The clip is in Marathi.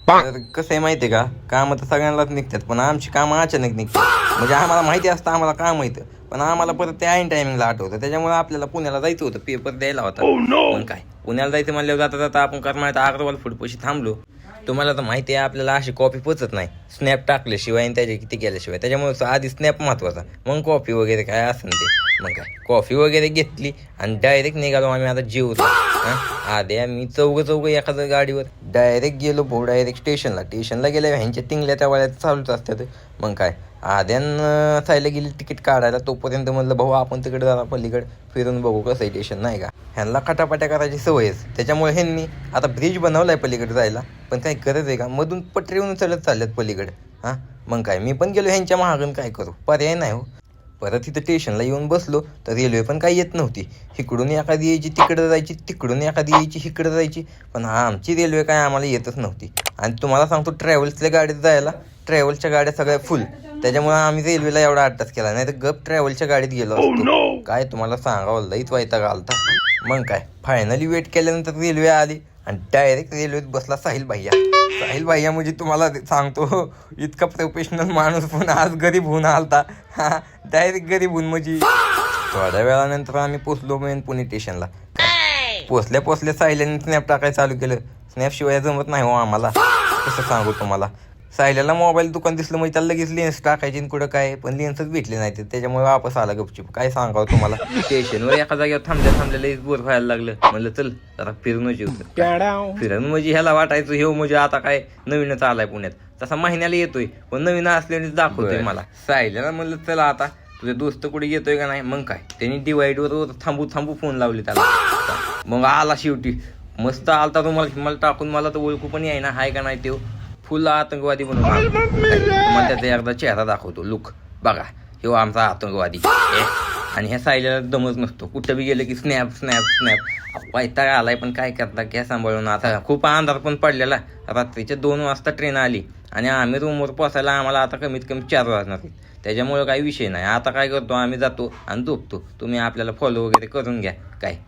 तर कसं आहे माहिती आहे का, कामं तर सगळ्यांनाच निघतात, पण आमची कामं अचानक निघतात. म्हणजे आम्हाला माहिती असतं आम्हाला काम माहितं, पण आम्हाला परत ते ऐन टायमिंगला आठवतं. त्याच्यामुळे आपल्याला पुण्याला जायचं होतं, पेपर द्यायला होता. मग काय पुण्याला जायचं म्हणल्यावर जाता जाता आपण करमाळ्यात अग्रवाल फूड पैसे थांबलो. तुम्हाला तर माहिती आहे आपल्याला अशी कॉफी पचत नाही स्नॅप टाकल्याशिवाय आणि त्याच्या किती केल्याशिवाय. त्याच्यामुळे आधी स्नॅप महत्त्वाचा, मग कॉफी वगैरे काय असेल ते. मग काय कॉफी वगैरे घेतली आणि डायरेक्ट निघालो आम्ही आता जेवतो. आद्या मी चौघं एखाद्या गाडीवर डायरेक्ट गेलो भाऊ, डायरेक्ट स्टेशनला गेल्या ह्यांच्या टिंगल्या त्या वळ्यात चालूच असतात. मग काय आद्यानं सायला गेली तिकीट काढायला, तोपर्यंत म्हणलं भाऊ आपण तिकडे जरा पलीकडे फिरून बघू कसं आहे स्टेशन, नाही का. ह्यांना खटापट्या करायची सवयच, त्याच्यामुळे ह्यांनी आता ब्रिज बनवलाय पलीकडे जायला. पण काही गरज आहे का, मधून पटरीवरून चढत चालल्यात पलीकडे. मग काय मी पण गेलो ह्यांच्या महागण, काय करू, पर्याय नाही हो. परत इथं स्टेशनला येऊन बसलो तर रेल्वे पण काही येत नव्हती. इकडून एखादी यायची तिकडं जायची, तिकडून एखादी यायची इकडं जायची, पण आमची रेल्वे काय आम्हाला येतच नव्हती. आणि तुम्हाला सांगतो ट्रॅव्हल्सच्या गाडीत जायला, ट्रॅव्हल्सच्या गाड्या सगळ्या फुल, त्याच्यामुळे आम्ही रेल्वेला एवढा अट्टाच केला नाही तर गप ट्रॅव्हलच्या गाडीत गेलो असतो. काय तुम्हाला सांगावं, लईच वैताग आलता. मग काय फायनली वेट केल्यानंतर रेल्वे आली आणि डायरेक्ट रेल्वेत बसला साहिल भैया म्हणजे तुम्हाला सांगतो इतका प्रोफेशनल माणूस पण आज गरीब होऊन आलता. डायरेक्ट गरीब होऊन म्हणजे. थोड्या वेळानंतर आम्ही पोचलो मेन पुणे स्टेशनला. पोचल्या साहिल्याने स्नॅप टाकायला चालू केलं. स्नॅप शिवाय जमत नाही हो आम्हाला, कसं सांगू तुम्हाला. साहिल्याला मोबाईल दुकान दिसलं म्हणजे त्याला लगेच लेन्स टाकायची कुठं काय, पण लेन्सच भेटले नाही त्याच्यामुळे वापस आला गपचूप. काय सांगावं तुम्हाला. स्टेशनवर एका जागेवर थांबल्या बोर व्हायला लागलं. म्हणलं चल जरा फिरूनच येऊ. फिरून म्हणजे ह्याला वाटायचं हे म्हणजे आता काय नवीनच आलाय पुण्यात, तसा महिन्याला येतोय पण नवीन असल्यानेच दाखवतोय मला. साहिल्याला म्हणलं चला आता तुझे दोस्त कुठे येतोय का नाही. मग काय त्यांनी डिवाइडवर थांबू फोन लावले त्याला. मग आला शेवटी, मस्त आलता तुम्हाला मला टाकून. मला तर ओळखू पण आहे ना हाय का नाही, तो फुल आतंकवादी म्हणून तुम्हाला त्याचा एकदा चेहरा दाखवतो, लुक बघा, ह्यो आमचा आतंकवादी. आणि ह्या सायल्याला दमच नसतो, कुठं बी गेलं की स्नॅप. वैताग आलाय, पण काय करता काय सांभाळून. आता खूप अंधार पण पडलेला, रात्रीच्या 2 वाजता ट्रेन आली आणि आम्ही रूमवर पोचायला आम्हाला आता कमीत कमी 4 वाजणार. त्याच्यामुळे काही विषय नाही. आता काय करतो आम्ही, जातो आणि झोपतो. तुम्ही आपल्याला फॉलो वगैरे करून घ्या काय.